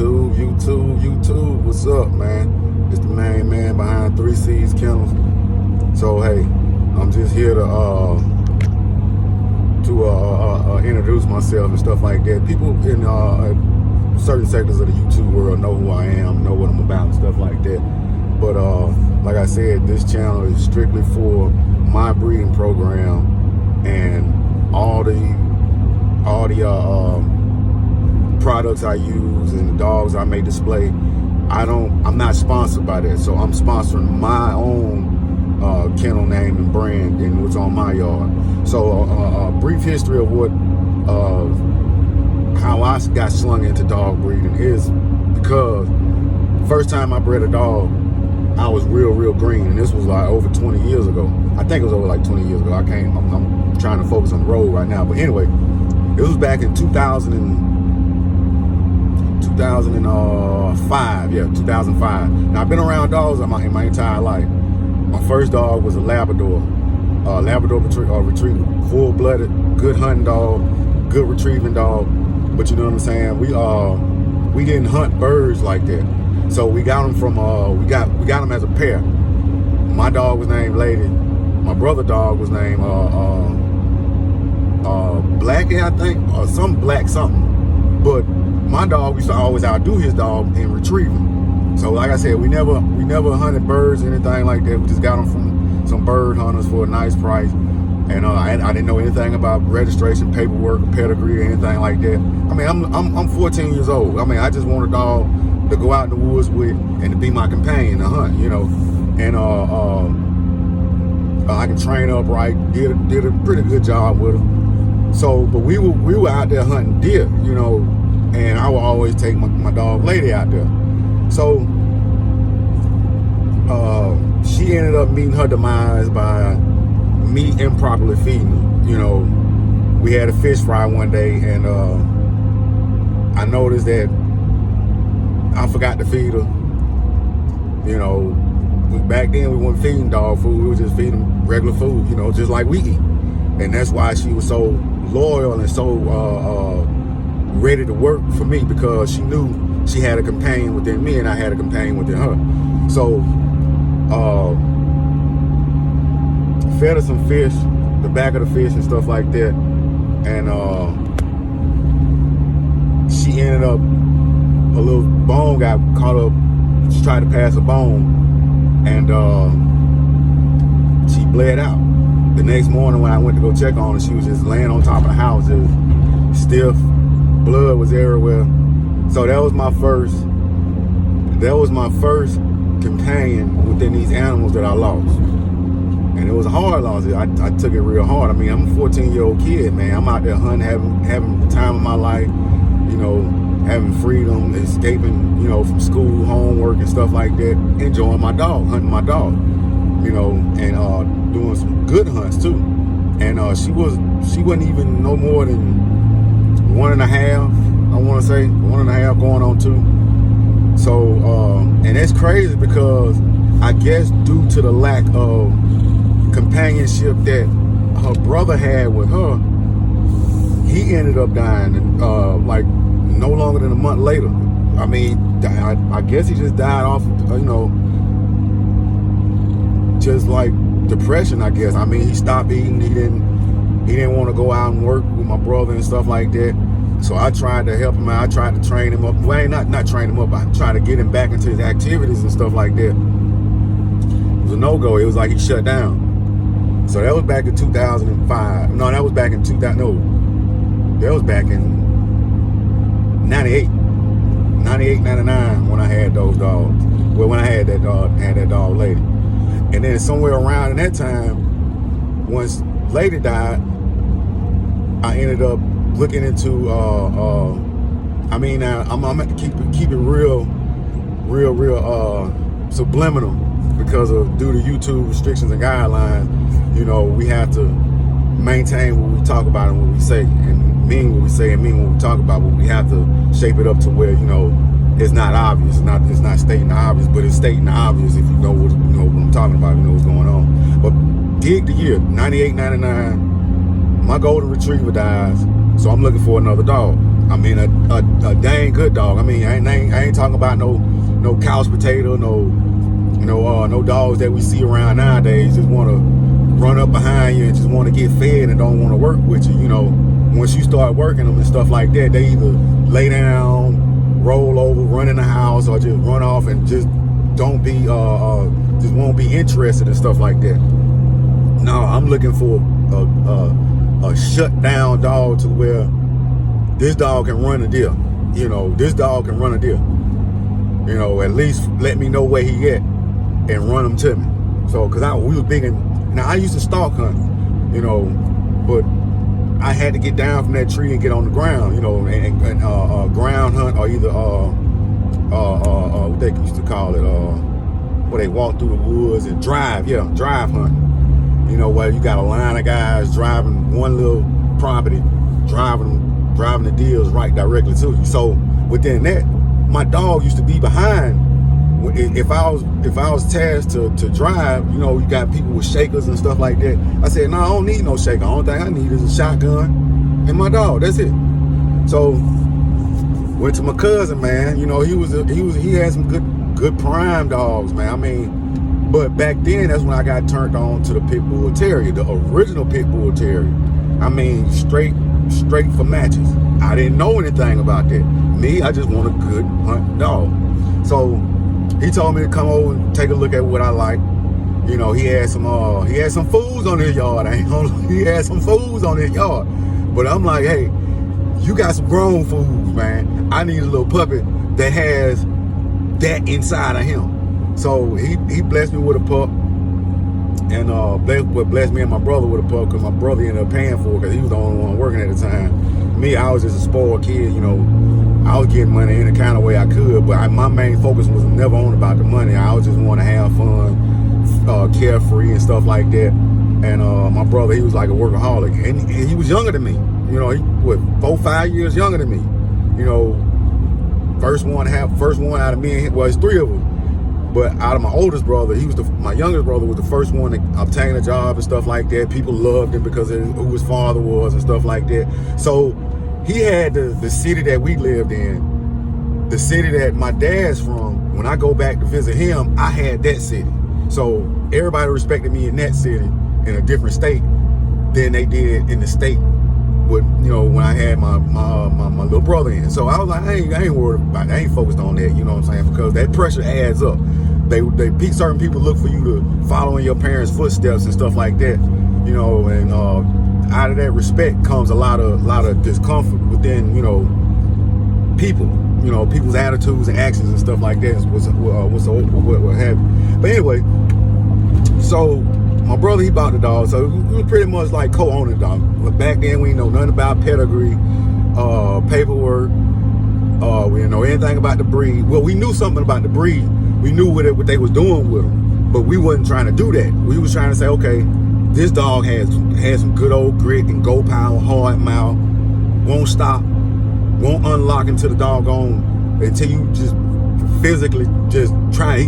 YouTube, what's up, man? It's the main man behind 3 C's Kennels. So hey, I'm just here to introduce myself and stuff like that. People in certain sectors of the YouTube world know who I am, know what I'm about and stuff like that. But like I said, this channel is strictly for my breeding program and all the products I use and the dogs I may display. I'm not sponsored by that, so I'm sponsoring my own kennel name and brand and what's on my yard. So a brief history of how I got slung into dog breeding is because first time I bred a dog, I was real green, and this was like over 20 years ago. I think it was over like 20 years ago. I'm trying to focus on the road right now, but anyway, it was back in 2005. Yeah, 2005. Now I've been around dogs in my entire life. My first dog was a Labrador retriever, full-blooded, good hunting dog, good retrieving dog. But you know what I'm saying? We didn't hunt birds like that. So we got them from we got them as a pair. My dog was named Lady. My brother dog was named Blackie, I think, or some black something. But my dog used to always outdo his dog in retrieving. So like I said, we never hunted birds or anything like that. We just got them from some bird hunters for a nice price. And I didn't know anything about registration, paperwork, pedigree, or anything like that. I mean, I'm 14 years old. I mean, I just want a dog to go out in the woods with and to be my companion to hunt, you know. And I can train up right. Did a pretty good job with her. So, but we were out there hunting deer, you know, and I would always take my dog Lady out there. So she ended up meeting her demise by me improperly feeding her. You know, we had a fish fry one day, and I noticed that I forgot to feed her. You know, back then we weren't feeding dog food, we were just feeding them regular food, you know, just like we eat. And that's why she was so loyal and so ready to work for me, because she knew she had a companion within me and I had a companion within her. So fed her some fish, the back of the fish and stuff like that, and she ended up, a little bone got caught up. She tried to pass a bone, and she bled out. The next morning when I went to go check on her, she was just laying on top of the house, just stiff, blood was everywhere. So that was my first companion within these animals that I lost. And it was a hard loss. I took it real hard. I mean, I'm a 14-year-old kid, man. I'm out there hunting, having the time of my life, you know, having freedom, escaping, you know, from school, homework and stuff like that, enjoying my dog, hunting my dog, you know, and doing some good hunts too. And she wasn't even no more than 1.5, I want to say 1.5 going on 2. So and that's crazy because I guess due to the lack of companionship that her brother had with her, he ended up dying like no longer than a month later. I mean, I guess he just died off, you know, just like depression, I guess. I mean, he stopped eating. He didn't want to go out and work with my brother and stuff like that. So I tried to help him out. I tried to train him up. Well, not train him up. I tried to get him back into his activities and stuff like that. It was a no-go. It was like he shut down. So that was back in 2005. No, that was back in 2000. No, that was back in 98, 99 when I had those dogs. Well, when I had that dog Lady. And then somewhere around in that time, once Lady died, I ended up looking into I mean, now I'm gonna have to keep it real subliminal, because due to YouTube restrictions and guidelines, you know, we have to maintain what we talk about and what we say, and mean what we say and mean what we talk about, but we have to shape it up to where, you know, it's not obvious. It's not stating the obvious, but it's stating the obvious if you know what I'm talking about, you know what's going on. But dig the year, 98, 99, my golden retriever dies, so I'm looking for another dog. I mean, a dang good dog. I mean, I ain't talking about no couch potato, no dogs that we see around nowadays just want to run up behind you and just want to get fed and don't want to work with you. You know, once you start working them and stuff like that, they either lay down, roll over, run in the house, or just run off and just don't be just won't be interested in stuff like that. No, I'm looking for a shut down dog to where this dog can run a deer. You know, this dog can run a deer. You know, at least let me know where he at and run him to me. So, cause we was big now I used to stalk hunt, you know, but I had to get down from that tree and get on the ground, you know, and ground hunt, or either what they used to call it, where they walk through the woods and drive hunt. You know, where you got a line of guys driving one little property, driving the deers right directly to you. So within that, my dog used to be behind. If I was tasked to drive, you know, you got people with shakers and stuff like that. I said, no, I don't need no shaker. The only thing I need is a shotgun and my dog. That's it. So went to my cousin, man. You know, he had some good prime dogs, man. I mean, but back then that's when I got turned on to the Pitbull Terrier, the original Pitbull Terrier. I mean, straight for matches. I didn't know anything about that. Me, I just want a good hunt dog. So he told me to come over and take a look at what I like. You know, he had some fools on his yard. He had some fools on his yard. But I'm like, hey, you got some grown fools, man. I need a little puppy that has that inside of him. So he blessed me with a pup, and blessed me and my brother with a pup, because my brother ended up paying for it because he was the only one working at the time. Me, I was just a spoiled kid, you know. I was getting money any kind of way I could, but my main focus was never on about the money. I was just want to have fun, carefree and stuff like that. And my brother, he was like a workaholic, and he was younger than me. You know, he was 4-5 years younger than me. You know, first one out of me, well, it's 3 of them. But out of my oldest brother, my youngest brother was the first one to obtain a job and stuff like that. People loved him because of who his father was and stuff like that. So he had the city that we lived in, the city that my dad's from. When I go back to visit him, I had that city. So everybody respected me in that city in a different state than they did in the state with, you know, when I had my little brother in. So I was like, I ain't worried about it. I ain't focused on that, you know what I'm saying? Because that pressure adds up. Certain people look for you to follow in your parents' footsteps and stuff like that, you know, and out of that respect comes a lot of discomfort within, you know, people, you know, people's attitudes and actions and stuff like that. What have you. But anyway, so my brother, he bought the dog, so we were pretty much like co-owning the dog. But back then we didn't know nothing about pedigree, paperwork. We didn't know anything about the breed. Well, we knew something about the breed. We knew what they was doing with them, but we wasn't trying to do that. We was trying to say, okay, this dog has some good old grit and go power, hard mouth, won't stop, won't unlock until the doggone, until you just physically just try. He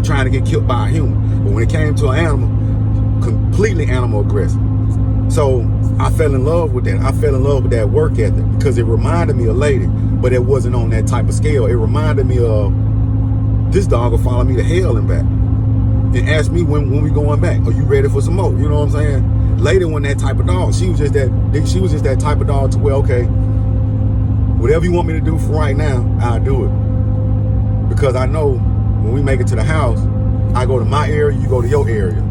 trying to get killed by a human. But when it came to an animal, completely animal aggressive. So I fell in love with that. I fell in love with that work ethic because it reminded me of Lady, but it wasn't on that type of scale. It reminded me of, this dog will follow me to hell and back. And ask me when we going back. Are you ready for some more? You know what I'm saying? Lady wasn't that type of dog. She was just that type of dog to where, okay, whatever you want me to do for right now, I'll do it. Because I know when we make it to the house, I go to my area, you go to your area.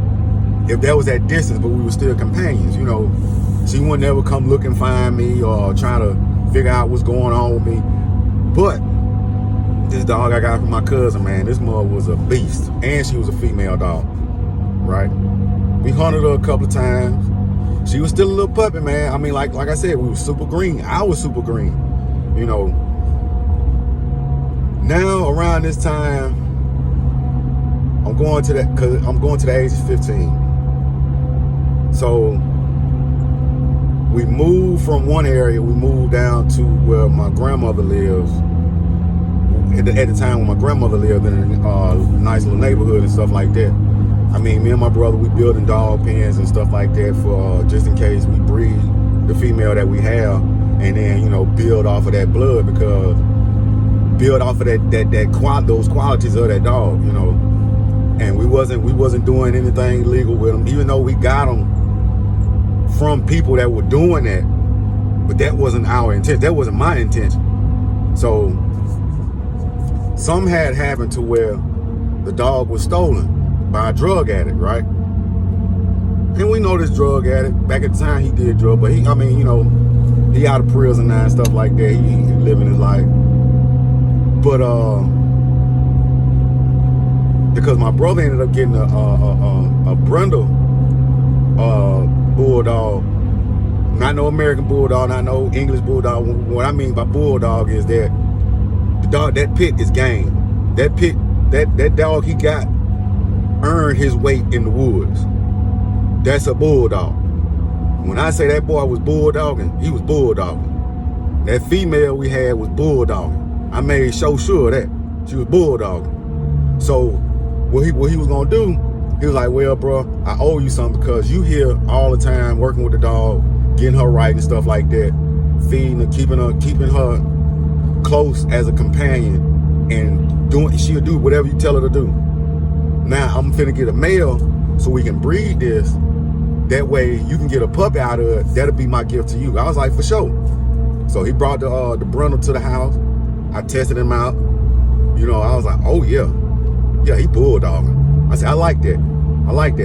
If there was that distance, but we were still companions, you know, she wouldn't ever come look and find me or try to figure out what's going on with me. But this dog I got from my cousin, man, this mother was a beast. And she was a female dog, right? We hunted her a couple of times. She was still a little puppy, man. I mean, like I said, we were super green. I was super green, you know. Now, around this time, I'm going to the age of 15. So we moved from one area, we moved down to where my grandmother lives. At the time when my grandmother lived in a nice little neighborhood and stuff like that. I mean, me and my brother, we building dog pens and stuff like that for just in case we breed the female that we have and then, you know, build off of that blood, because build off of those qualities of that dog, you know. And we wasn't doing anything illegal with them, even though we got them from people that were doing that. But that wasn't our intent. That wasn't my intention. So something had happened to where the dog was stolen by a drug addict, right? And we know this drug addict, back at the time he did drug, but he out of prison now and stuff like that. He living his life. But because my brother ended up getting a Brindle Bulldog, not no American Bulldog, not no English Bulldog. What I mean by Bulldog is that the dog, that pit is game. That pit, that dog he got earned his weight in the woods. That's a Bulldog. When I say that boy was bulldogging, he was bulldogging. That female we had was bulldogging. I made sure of that. She was bulldogging. So what he was gonna do, he was like, well, bro, I owe you something, because you here all the time working with the dog, getting her right and stuff like that, feeding her, keeping her close as a companion, and she'll do whatever you tell her to do. Now I'm finna get a male so we can breed this. That way you can get a puppy out of it. That'll be my gift to you. I was like, for sure. So he brought the Brindle to the house. I tested him out. You know, I was like, oh yeah, he bulldogging. I said, I like that.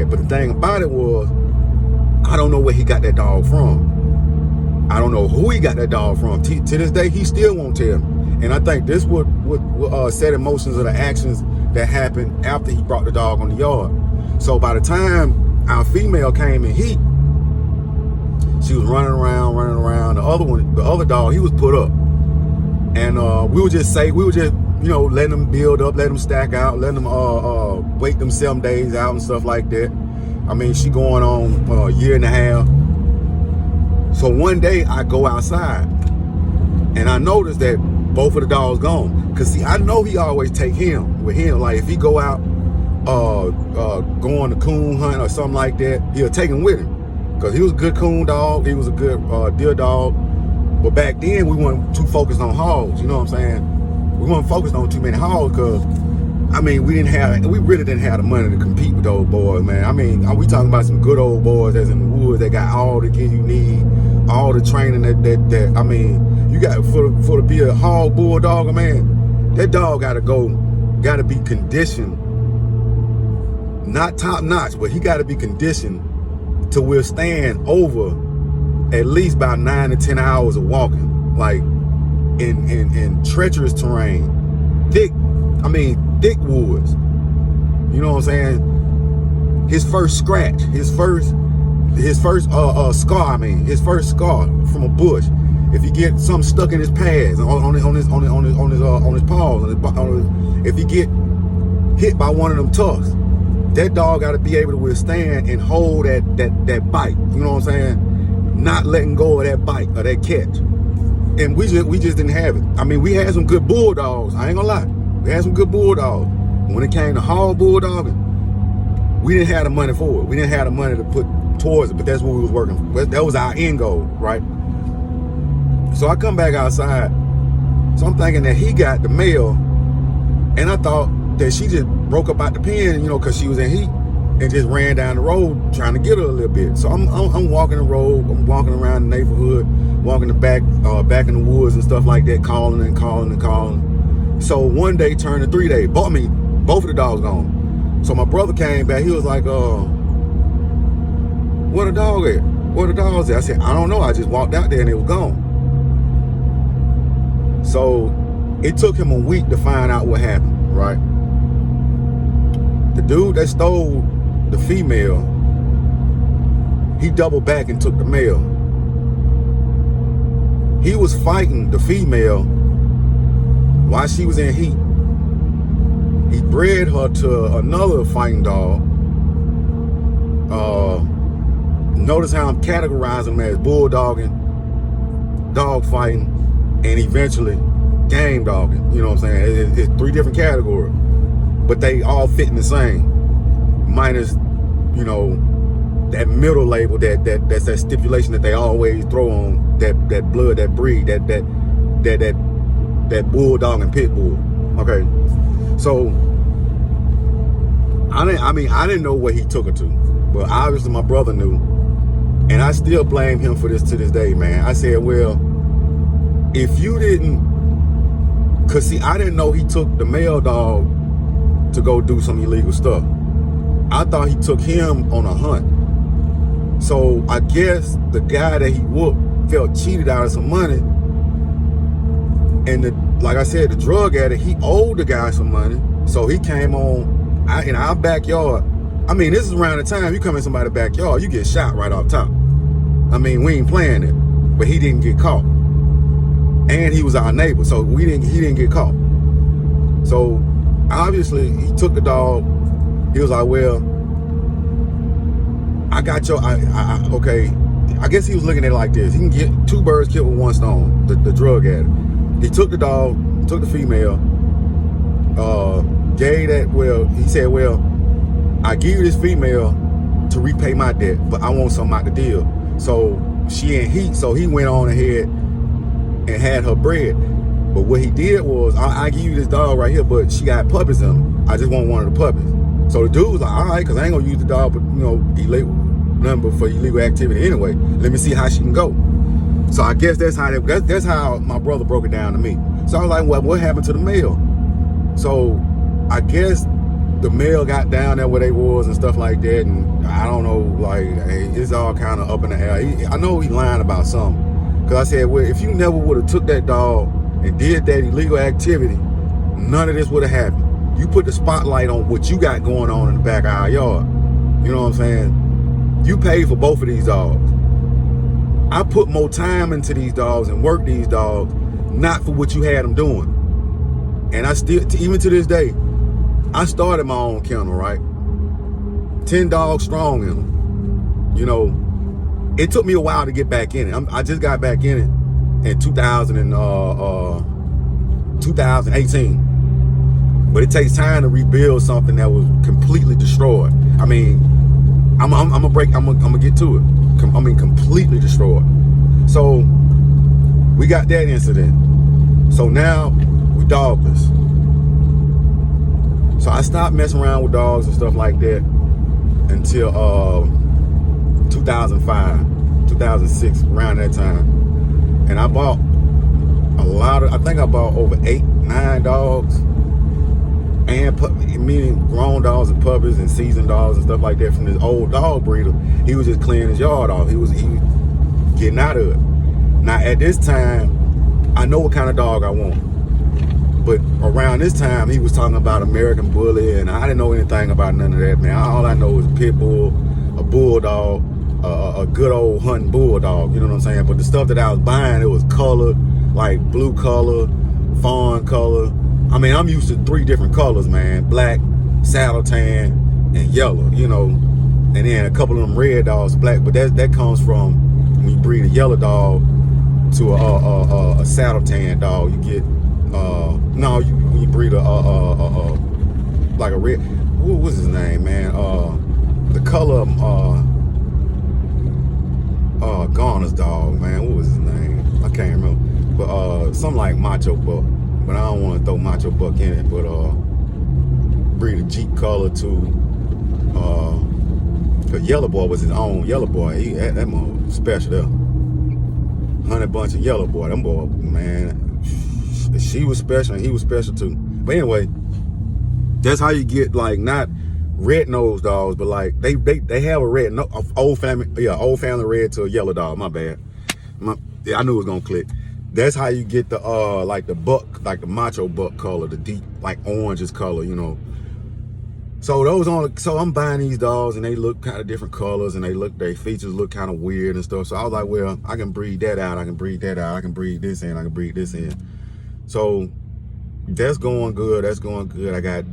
But the thing about it was, I don't know where he got that dog from. I don't know who he got that dog from. To this day, he still won't tell me. And I think this would set in motions of the actions that happened after he brought the dog on the yard. So by the time our female came in heat, she was running around. The other dog, he was put up. And we would just, you know, letting them build up, letting them stack out, letting them wait them 7 days out and stuff like that. I mean, she going on a year and a half. So one day I go outside and I noticed that both of the dogs gone. Cause see, I know he always take him with him. Like if he go out, going to coon hunt or something like that, he'll take him with him. Cause he was a good coon dog. He was a good deer dog. But back then we weren't too focused on hogs. You know what I'm saying? We weren't focused on too many hogs, cause I mean, we really didn't have the money to compete with those boys, man. I mean, we talking about some good old boys that's in the woods that got all the gear you need, all the training that I mean, you got for to be a hog bulldog, man. That dog gotta be conditioned, not top notch, but he gotta be conditioned to withstand over at least about 9 to 10 hours of walking, like in treacherous terrain, thick woods. You know what I'm saying? His first scratch, his first scar from a bush. If he get something stuck in his pads, on his paws, if he get hit by one of them tucks, that dog got to be able to withstand and hold that bite. You know what I'm saying? Not letting go of that bite or that catch. And we just didn't have it. I mean, we had some good bulldogs. I ain't gonna lie. We had some good bulldogs. When it came to hog bulldogging, we didn't have the money for it. We didn't have the money to put towards it, but that's what we was working for. That was our end goal, right? So I come back outside. So I'm thinking that he got the male, and I thought that she just broke up out the pen, you know, because she was in heat, and just ran down the road trying to get her a little bit. So I'm walking the road, I'm walking around the neighborhood, walking the back in the woods and stuff like that, calling. So one day turned to 3 days. Both of the dogs gone. So my brother came back. He was like, where the dog at? Where the dogs at? I said, I don't know. I just walked out there and it was gone. So it took him a week to find out what happened, right? The dude that stole the female, he doubled back and took the male. He was fighting the female while she was in heat. He bred her to another fighting dog. Notice how I'm categorizing them as bulldogging, dog fighting, and eventually game dogging. You know what I'm saying? It's 3 different categories, but they all fit in the same. Minus, you know, that middle label, that's that stipulation that they always throw on that blood, that breed, that Bulldog and Pitbull. Okay, so I didn't know what he took her to, but obviously my brother knew, and I still blame him for this to this day, man. I said, well, if you didn't, cause see, I didn't know he took the male dog to go do some illegal stuff. I thought he took him on a hunt. So I guess the guy that he whooped felt cheated out of some money. And like I said, the drug addict, he owed the guy some money. So he came on in our backyard. I mean, this is around the time you come in somebody's backyard, you get shot right off top. I mean, we ain't playing it, but he didn't get caught. And he was our neighbor, so he didn't get caught. So obviously he took the dog. He was like, well, I got your, okay. I guess he was looking at it like this. He can get 2 birds killed with 1 stone, the drug addict. He took the dog, took the female, gave that, well, he said, well, I give you this female to repay my debt, but I want something out the deal. So she in heat, so he went on ahead and had her bred. But what he did was, I give you this dog right here, but she got puppies in them. I just want one of the puppies. So the dude was like, all right, because I ain't going to use the dog, but, illegal number for illegal activity anyway. Let me see how she can go. So I guess that's how my brother broke it down to me. So I was like, well, what happened to the male? So I guess the male got down there where they was and stuff like that. And I don't know, like, it's all kind of up in the air. I know he lying about something. Because I said, well, if you never would have took that dog and did that illegal activity, none of this would have happened. You put the spotlight on what you got going on in the back of our yard. You know what I'm saying? You paid for both of these dogs. I put more time into these dogs and worked these dogs, not for what you had them doing. And I still, even to this day, I started my own kennel, right? 10 dogs strong in them. It took me a while to get back in it. I just got back in it in 2018. But it takes time to rebuild something that was completely destroyed. I mean, I'm gonna get to it. Completely destroyed. So we got that incident. So now we dogless. So I stopped messing around with dogs and stuff like that until 2005, 2006, around that time. And I bought I think I bought over 8, 9 dogs. And meaning grown dogs and puppies and seasoned dogs and stuff like that from this old dog breeder. He was just clearing his yard off. He was getting out of it. Now at this time, I know what kind of dog I want. But around this time, he was talking about American Bully, and I didn't know anything about none of that, man. All I know is a Pitbull, a Bulldog, a good old hunting Bulldog, you know what I'm saying? But the stuff that I was buying, it was colored, like blue color, fawn color. I mean, I'm used to 3 different colors, man. Black, saddle tan, and yellow, And then a couple of them red dogs, black. But that comes from when you breed a yellow dog to a saddle tan dog. You get, when you breed like a red, what was his name, man? The color of Garner's dog, man. What was his name? I can't remember. But something like Macho Buck. But I don't want to throw Macho Buck in it. But breed a Jeep color too. Cause Yellow Boy was his own. Yellow Boy, that mother special there. 100 bunch of Yellow Boy. Them boy, man. She was special and he was special too. But anyway, that's how you get like not red-nosed dogs, but like they have a red, old family red to a yellow dog. My bad. I knew it was gonna click. That's how you get the like the buck, like the macho buck color, the deep like oranges color, So so I'm buying these dogs and they look kind of different colors and their features look kind of weird and stuff. So I was like, well, I can breed that out, I can breed that out, I can breed this in, I can breed this in. So that's going good, I got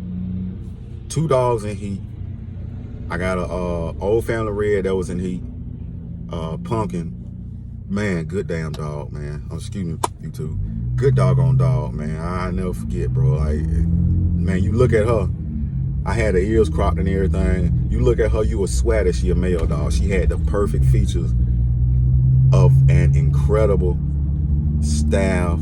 2 dogs in heat. I got a old family red that was in heat. Pumpkin. Man, good damn dog, man. Oh, excuse me, you too. Good doggone dog, man. I never forget, bro. Like, man, you look at her, I had her ears cropped and everything. You look at her, you would swear that she a male dog. She had the perfect features of an incredible staff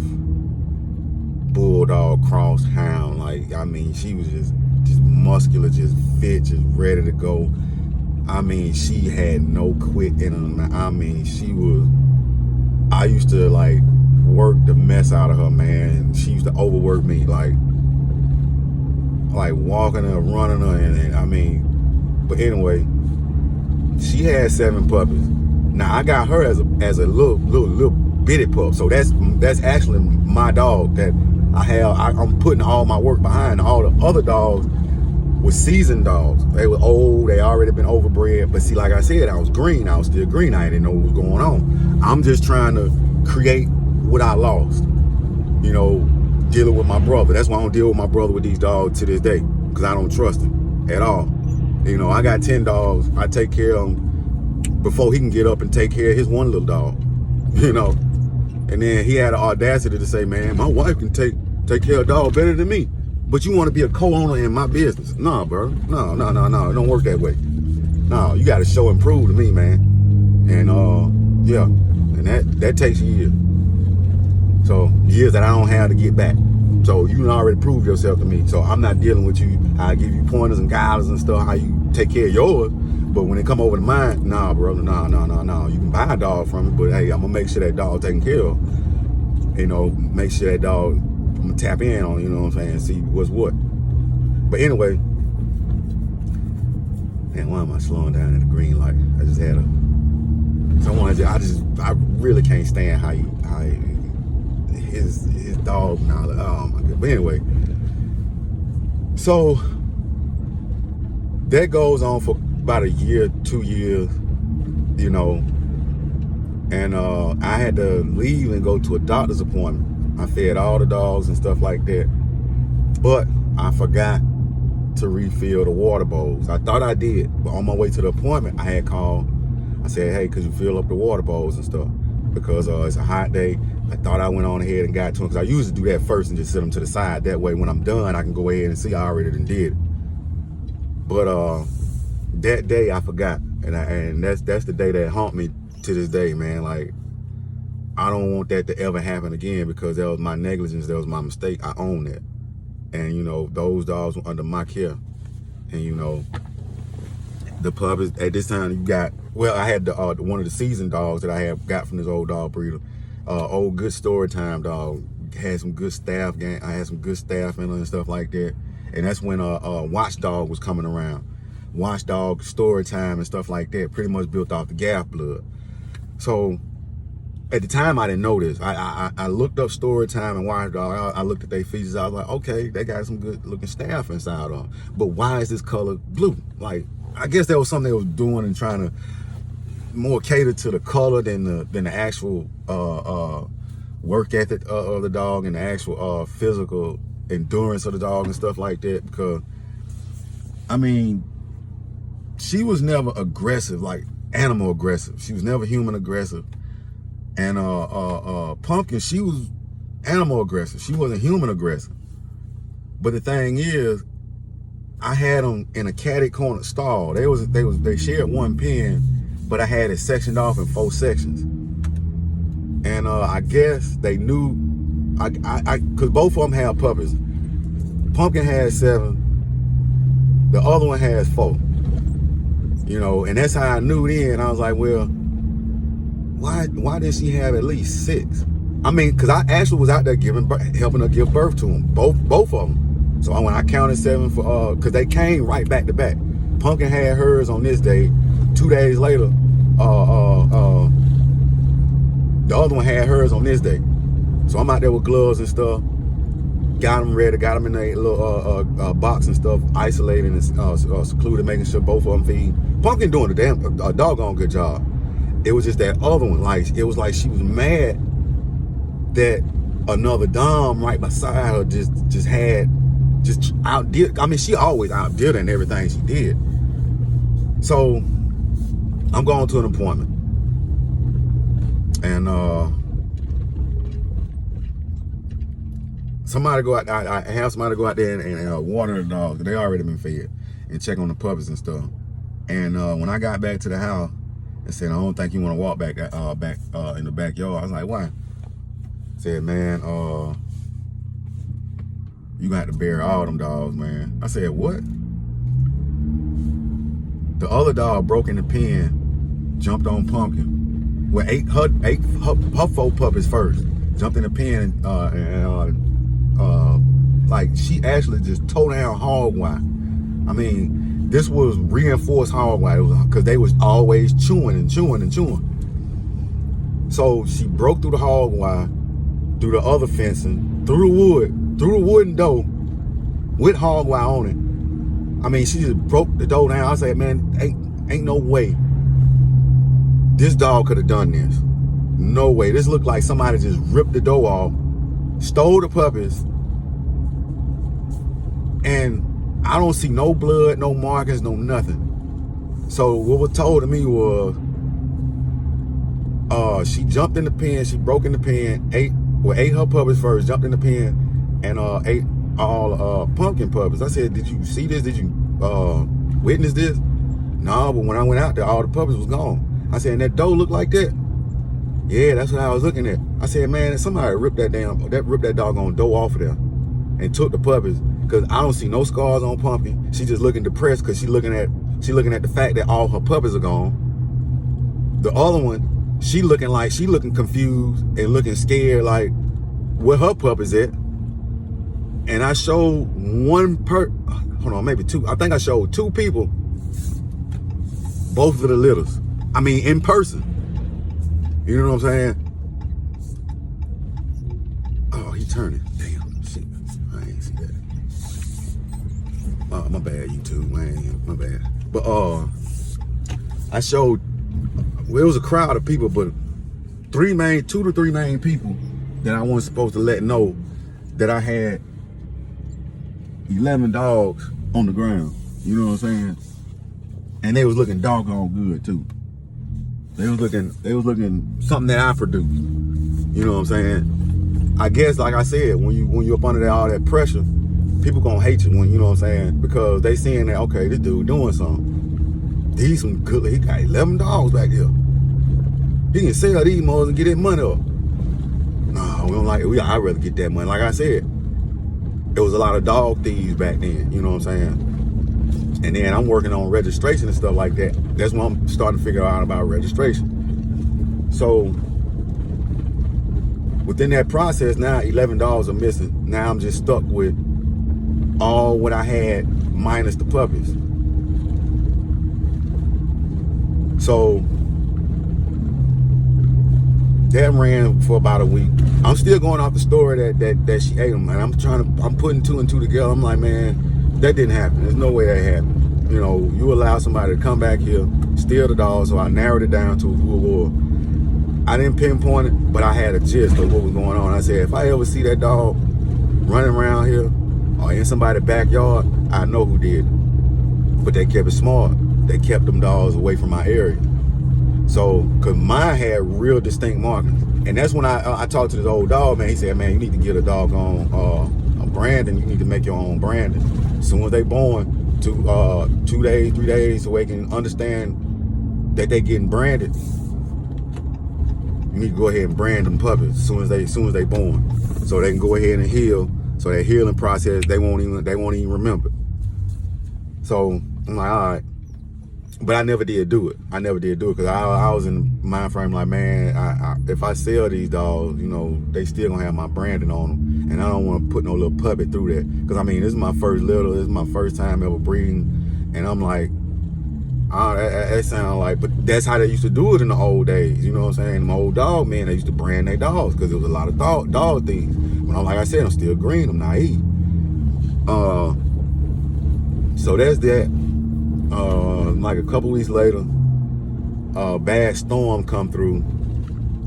bulldog cross hound. Like, I mean, she was just muscular, just fit, just ready to go. I mean, she had no quit in her. I mean, I used to like work the mess out of her, man. She used to overwork me, like walking her, running her, and I mean, but anyway, she had 7 puppies. Now I got her as a little bitty pup, so that's actually my dog that I have. I'm putting all my work behind. All the other dogs were seasoned dogs. They were old. They already been overbred. But see, like I said, I was green. I was still green. I didn't know what was going on. I'm just trying to create what I lost. You know, dealing with my brother. That's why I don't deal with my brother with these dogs to this day, because I don't trust him at all. You know, I got 10 dogs. I take care of them before he can get up and take care of his one little dog. You know, and then he had the audacity to say, man, my wife can take care of a dog better than me, but you want to be a co-owner in my business. Nah, bro. No. It don't work that way. No, you got to show and prove to me, man. And yeah, and that takes years. So years that I don't have to get back. So you already proved yourself to me. So I'm not dealing with you. I give you pointers and guidance and stuff, how you take care of yours. But when it come over to mine, nah, brother, no. You can buy a dog from me, but hey, I'm gonna make sure that dog taken care of. You know, make sure that dog, I'm gonna tap in on, you know what I'm saying, and see what's what. But anyway, man, why am I slowing down at the green light? I just had I really can't stand how his dog now. Oh my god. But anyway, so that goes on for about a year, 2 years, you know, and I had to leave and go to a doctor's appointment. I fed all the dogs and stuff like that, but I forgot to refill the water bowls. I thought I did, but on my way to the appointment, I had called. I said, hey, could you fill up the water bowls and stuff? Because it's a hot day. I thought I went on ahead and got to them, because I usually do that first and just set them to the side. That way, when I'm done, I can go ahead and see I already done did it. But that day I forgot, and that's the day that haunt me to this day, man. Like, I don't want that to ever happen again, because that was my negligence, that was my mistake. I own that. And you know, those dogs were under my care. And you know, the puppies at this time, you got, well, I had the one of the seasoned dogs that I have got from this old dog breeder, old good story time dog. Had some good staff. I had some good staff in her and stuff like that. And that's when Watchdog was coming around. Watchdog, story time and stuff like that, pretty much built off the Gaff blood. So at the time I didn't know this. I looked up story time and Watchdog. I looked at their features. I was like, okay, they got some good looking staff inside of them. But why is this color blue? Like, I guess that was something they was doing and trying to more cater to the color than the actual work ethic of the dog and the actual physical endurance of the dog and stuff like that. Because I mean, she was never aggressive, like animal aggressive. She was never human aggressive. And Pumpkin, she was animal aggressive. She wasn't human aggressive. But the thing is, I had them in a catty corner stall. They shared one pen, but I had it sectioned off in 4 sections. And I guess they knew, cause both of them have puppies. Pumpkin has 7. The other one has 4. You know, and that's how I knew then. I was like, well, why didn't she have at least 6? I mean, cause I actually was out there helping her give birth to them, both of them. So when I counted 7 for, cause they came right back to back. Pumpkin had hers on this day. 2 days later, the other one had hers on this day. So I'm out there with gloves and stuff. Got them ready, got them in a little box and stuff, isolating and secluded, making sure both of them feed. Pumpkin doing a doggone good job. It was just that other one, like, it was like she was mad that another dom right beside her just outdid. I mean, she always outdid her in everything she did. So I'm going to an appointment, and somebody go out. I have somebody go out there and water the dogs. They already been fed and check on the puppies and stuff. And when I got back to the house and said, I don't think you want to walk back in the backyard. I was like, why? Said, man, you gonna have to bury all them dogs, man. I said, what? The other dog broke in the pen, jumped on Pumpkin. Well, ate her 4 puppies first. Jumped in the pen like she actually just tore down hog wire. I mean, this was reinforced hog wire because they was always chewing and chewing and chewing. So she broke through the hog wire, through the other fencing, through the wooden door with hog wire on it. I mean, she just broke the door down. I said, man, ain't no way this dog could have done this. No way. This looked like somebody just ripped the door off, stole the puppies, and I don't see no blood, no markings, no nothing. So what was told to me was she jumped in the pen, she broke in the pen, ate her puppies first, jumped in the pen, and ate all Pumpkin puppies. I said, did you see this? Did you witness this? No, but when I went out there, all the puppies was gone. I said, and that door looked like that? Yeah, that's what I was looking at. I said, man, somebody ripped that doggone door off of there and took the puppies, because I don't see no scars on Pumpkin. She just looking depressed because she looking at the fact that all her puppies are gone. The other one, she looking confused and looking scared, like where her puppies at. And I showed maybe two. I think I showed 2 people both of the litters. I mean, in person. You know what I'm saying? Oh, he turning. Damn, shit. I ain't see that. My bad, YouTube, man. My bad. But I showed, well, it was a crowd of people, but 2 to 3 main people that I wasn't supposed to let know that I had 11 dogs on the ground. You know what I'm saying? And they was looking doggone good too. They was looking something that I produced. You know what I'm saying? I guess, like I said, when you up under all that pressure, people gonna hate you you know what I'm saying? Because they seeing that, okay, this dude doing something. He got 11 dogs back here. He can sell these moles and get his money up. No, we don't like it. I'd rather get that money. Like I said, there was a lot of dog thieves back then, you know what I'm saying? And then I'm working on registration and stuff like that. That's when I'm starting to figure out about registration. So within that process, now 11 dogs are missing. Now I'm just stuck with all what I had minus the puppies. So that ran for about a week. I'm still going off the story that she ate them, and I'm putting 2 and 2 together. I'm like, man, that didn't happen. There's no way that happened. You know, you allow somebody to come back here, steal the dog, so I narrowed it down to who it was. I didn't pinpoint it, but I had a gist of what was going on. I said, if I ever see that dog running around here or in somebody's backyard, I know who did it. But they kept it smart. They kept them dogs away from my area. So, because mine had real distinct markings. And that's when I talked to this old dog, man. He said, man, you need to get a doggone a branding. You need to make your own branding. As soon as they born, 2 days, 3 days, so they can understand that they getting branded. You need to go ahead and brand them puppies as soon as they born, so they can go ahead and heal. So that healing process, they won't even remember. So I'm like, all right. But I never did do it. Because I was in the mind frame like, man, if I sell these dogs, you know, they still gonna have my branding on them. And I don't want to put no little puppy through that. Because, I mean, this is my first litter. This is my first time ever breeding. And I'm like, that sounds like, but that's how they used to do it in the old days. You know what I'm saying? Them old dog men, they used to brand their dogs because there was a lot of dog things. But like I said, I'm still green. I'm naive. So that's that. Like a couple weeks later, a bad storm come through,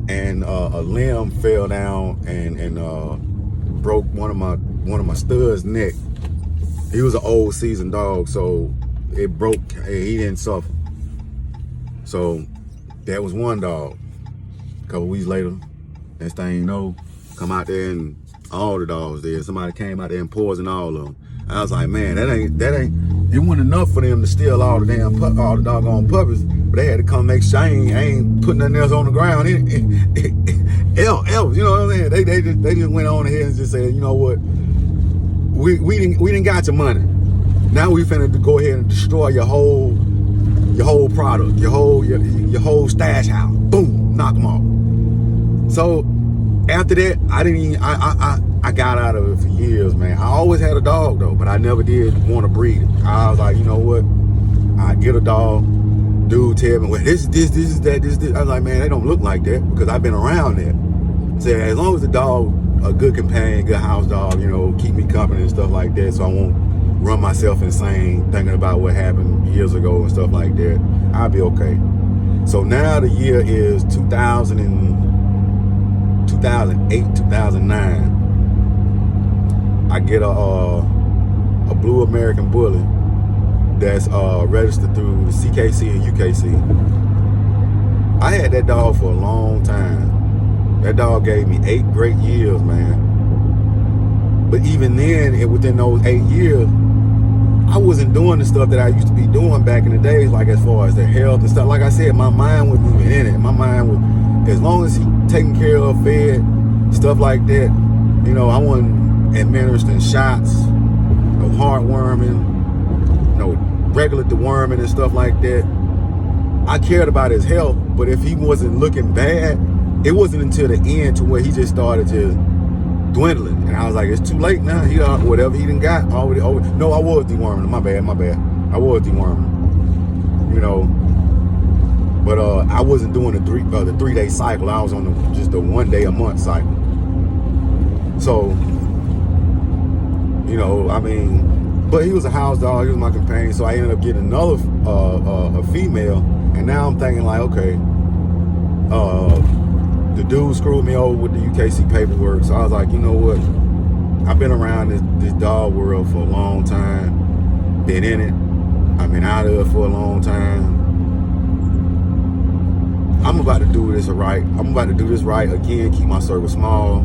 and a limb fell down and broke one of my studs' neck. He was an old seasoned dog, so it broke. He didn't suffer. So that was one dog. A couple weeks later, next thing you know, come out there and All the dogs did. Somebody came out there and poisoned all of them. I was like, man, that ain't. It wasn't enough for them to steal all the all the doggone puppies, but they had to come make sure I ain't putting nothing else on the ground. Else, you know what I'm saying? They just went on ahead and just said, you know what? We didn't got your money. Now we finna go ahead and destroy your whole product, your whole stash house. Boom, knock them off. So after that, I got out of it for years, man. I always had a dog though, but I never did want to breed it. I was like, you know what? I get a dog. Dude tell me, well, this is that, this. I was like, man, they don't look like that because I've been around that. So as long as the dog, a good companion, good house dog, you know, keep me company and stuff like that, so I won't run myself insane thinking about what happened years ago and stuff like that, I'll be okay. So now the year is 2008, 2009. I get a blue American Bully that's registered through the CKC and UKC. I had that dog for a long time. That dog gave me 8 great years, man. But even then, within those 8 years, I wasn't doing the stuff that I used to be doing back in the days, like as far as the health and stuff. Like I said, my mind wasn't even in it. My mind was, as long as he taken care of, fed, stuff like that, you know, I wasn't administering shots, no heartworming, no regular deworming and stuff like that. I cared about his health, but if he wasn't looking bad, it wasn't until the end to where he just started just dwindling. And I was like, it's too late now. He whatever he done got already. No, I was deworming. My bad. I was deworming. You know, but I wasn't doing the 3-day cycle. I was on just the 1 day a month cycle. So, you know, I mean, but he was a house dog. He was my companion. So I ended up getting another a female. And now I'm thinking like, okay, the dude screwed me over with the UKC paperwork. So I was like, you know what? I've been around this dog world for a long time. Been in it. I've been out of it for a long time. I'm about to do this right. I'm about to do this right again. Keep my circle small.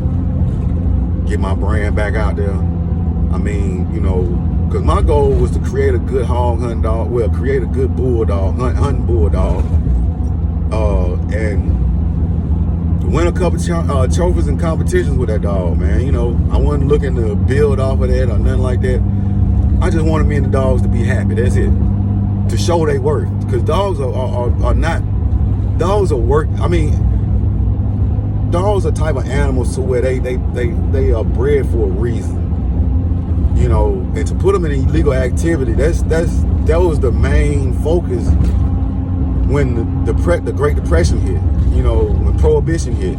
Get my brand back out there. I mean, you know, because my goal was to create a good hog hunting dog. Well, create a good bulldog, hunting bulldog. And win a couple trophies and competitions with that dog, man. You know, I wasn't looking to build off of that or nothing like that. I just wanted me and the dogs to be happy. That's it. To show they worth. Because dogs are not, dogs are work. I mean, dogs are type of animals to where they are bred for a reason. You know, and to put them in illegal activity, that was the main focus when the Great Depression hit. You know, when Prohibition hit,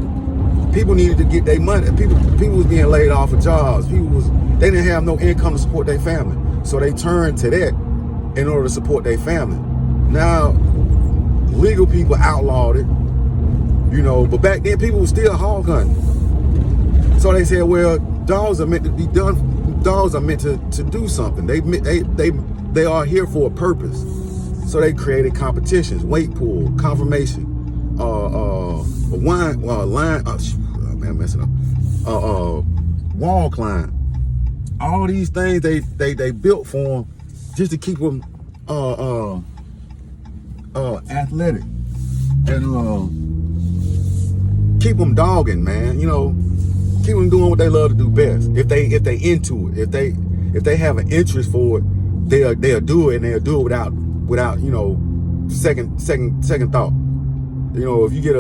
people needed to get their money. People was being laid off of jobs. They didn't have no income to support their family, so they turned to that in order to support their family. Now, legal people outlawed it. You know, but back then people were still hog hunting. So they said, well, dogs are meant to be done. Dogs are meant to do something. They are here for a purpose. So they created competitions, weight pool, conformation, line. Oh man, I'm messing up. Wall climb. All these things they built for them just to keep them athletic and keep them dogging, man. You know, keep them doing what they love to do best. If they into it, if they have an interest for it, they'll do it, and they'll do it without you know second thought. You know, if you get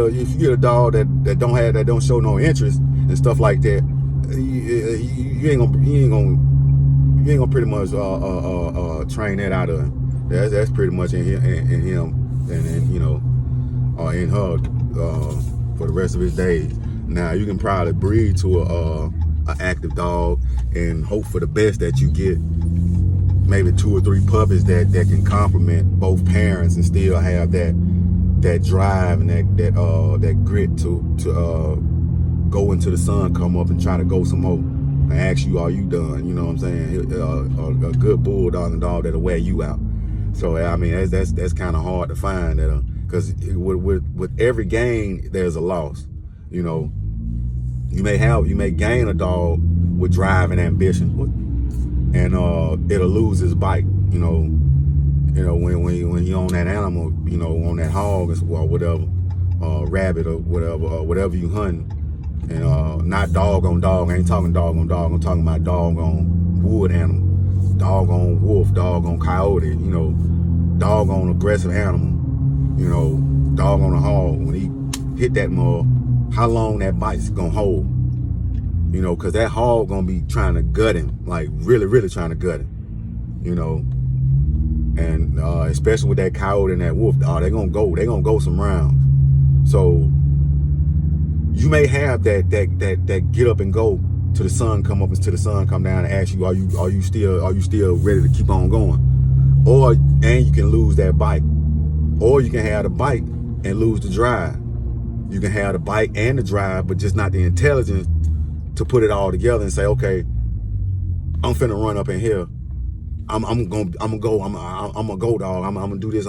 a dog that don't show no interest and stuff like that, you ain't gonna pretty much train that out of him. That's pretty much in him and you know, or in her for the rest of his days. Now you can probably breed to a active dog and hope for the best that you get maybe 2 or 3 puppies that can complement both parents and still have that drive and that grit to go into the sun, come up and try to go some more and ask you, are you done? You know what I'm saying? A good bulldog and dog that'll wear you out. So I mean, that's kind of hard to find, because with every gain there's a loss. You know, you may gain a dog with drive and ambition, and it'll lose his bite. You know when you own that animal, you know, on that hog or whatever, rabbit or whatever you hunting, and not dog on dog. I ain't talking dog on dog. I'm talking about dog on wood animal, dog on wolf, dog on coyote. You know, dog on aggressive animal. You know, dog on a hog. When he hit that mug, how long that bite's gonna hold? You know, cause that hog gonna be trying to gut him, like really, really trying to gut him. You know. And especially with that coyote and that wolf, they're gonna go some rounds. So you may have that get up and go till the sun come up and till the sun come down and ask you, are you still ready to keep on going? And you can lose that bite. Or you can have the bite and lose the drive. You can have the bite and the drive, but just not the intelligence to put it all together and say, okay, I'm finna run up in here. I'm gonna go dog. I'm gonna do this.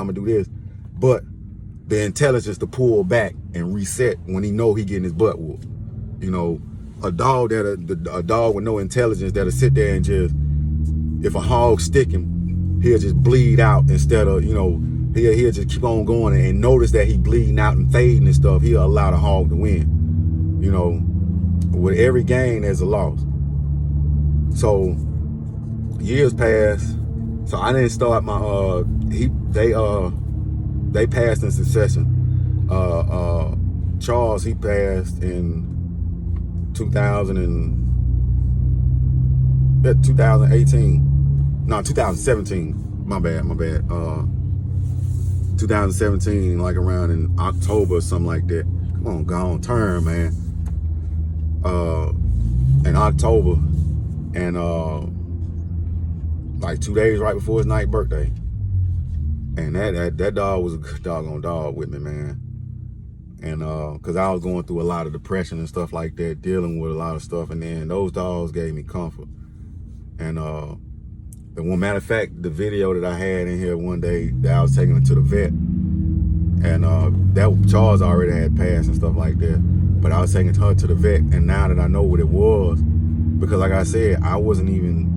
But the intelligence to pull back and reset when he know he getting his butt whooped. You know, a dog with no intelligence that'll sit there and just, if a hog stick him, he'll just bleed out instead of, you know, he'll just keep on going and notice that he bleeding out and fading and stuff. He'll allow the hog to win. You know, with every gain there's a loss. So years passed, so I didn't start my they passed in succession. Charles, he passed in 2017. My bad. 2017, like around in October or something like that. Come on, go on, turn, man. In October, and like 2 days right before his 9th birthday. And that dog was a good doggone dog with me, man. And cause I was going through a lot of depression and stuff like that, dealing with a lot of stuff, and then those dogs gave me comfort. And one matter of fact, the video that I had in here one day that I was taking it to the vet, and that Charles already had passed and stuff like that, but I was taking her to the vet, and now that I know what it was, because like I said, I wasn't even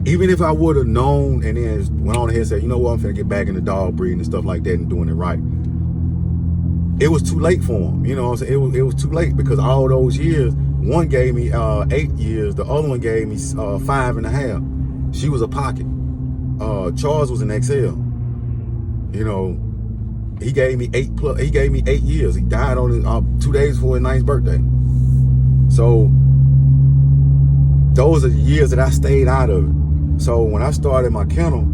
if I would have known and then went on ahead and said, you know what, I'm finna get back into dog breeding and stuff like that and doing it right, it was too late for him. You know what I'm saying? It was too late, because all those years, one gave me 8 years, the other one gave me 5.5. She was a pocket. Charles was an XL. You know, he gave me 8 years. He died on 2 days before his 9th birthday. So those are the years that I stayed out of it. So when I started my kennel,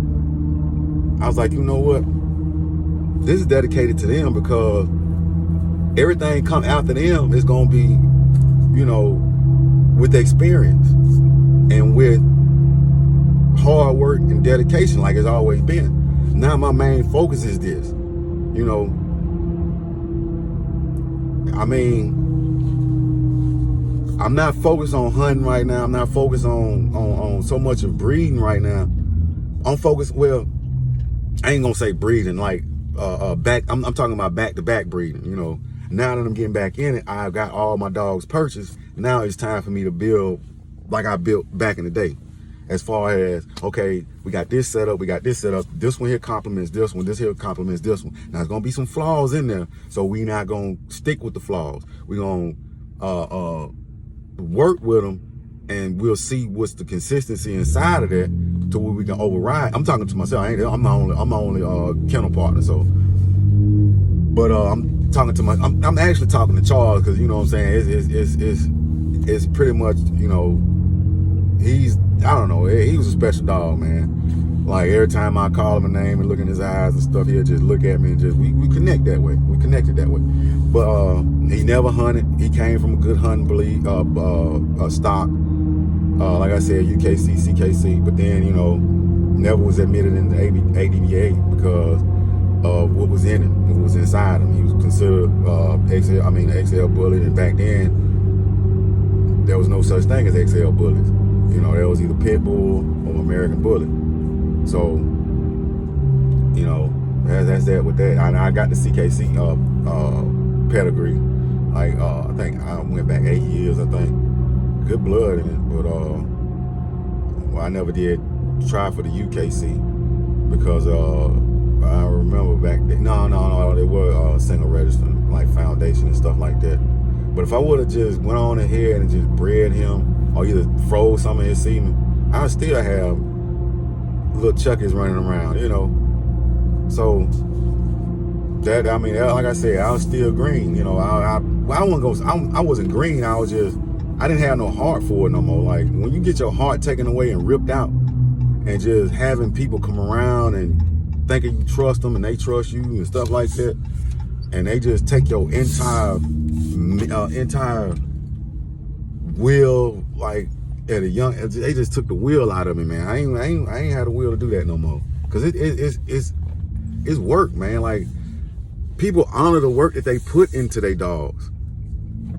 I was like, you know what? This is dedicated to them, because everything come after them is gonna be, you know, with experience and with hard work and dedication, like it's always been. Now my main focus is this. You know, I mean, I'm not focused on hunting right now. I'm not focused on so much of breeding right now. I'm focused, well, I ain't gonna say breeding, like I'm talking about back-to-back breeding. You know, now that I'm getting back in it, I've got all my dogs purchased. Now it's time for me to build like I built back in the day. As far as, okay, we got this set up, this one here complements this one, this here complements this one. Now there's gonna be some flaws in there, so we not gonna stick with the flaws. We're gonna work with them, and we'll see what's the consistency inside of that to where we can override. I'm talking to myself. I'm my only kennel partner. So, but I'm talking to I'm actually talking to Charles, because you know what I'm saying. It's pretty much, you know, I don't know. He was a special dog, man. Like every time I call him a name and look in his eyes and stuff, he'll just look at me and just we connect that way. We connected that way. But he never hunted. He came from a good hunting breed, stock. Like I said, UKC, CKC. But then, you know, never was admitted in the ADBA because of what was in him, what was inside him. He was considered XL bully, and back then there was no such thing as XL bullies. You know, there was either Pitbull or American Bully. So, you know, that's that with that. I got the CKC pedigree. Like I think I went back 8 years, I think, good blood in it, but well, I never did try for the UKC because I remember back then. No, they were single registered, like foundation and stuff like that. But if I would have just went on ahead and just bred him, or either froze some of his semen, I still have little Chuckies running around, you know. So that, I mean, like I said, I was still green, you know. I wasn't green. I didn't have no heart for it no more. Like when you get your heart taken away and ripped out, and just having people come around and thinking you trust them and they trust you and stuff like that, and they just take your entire will, like at a young, they just took the will out of me, man. I ain't had a will to do that no more, because it's work, man. Like people honor the work that they put into their dogs.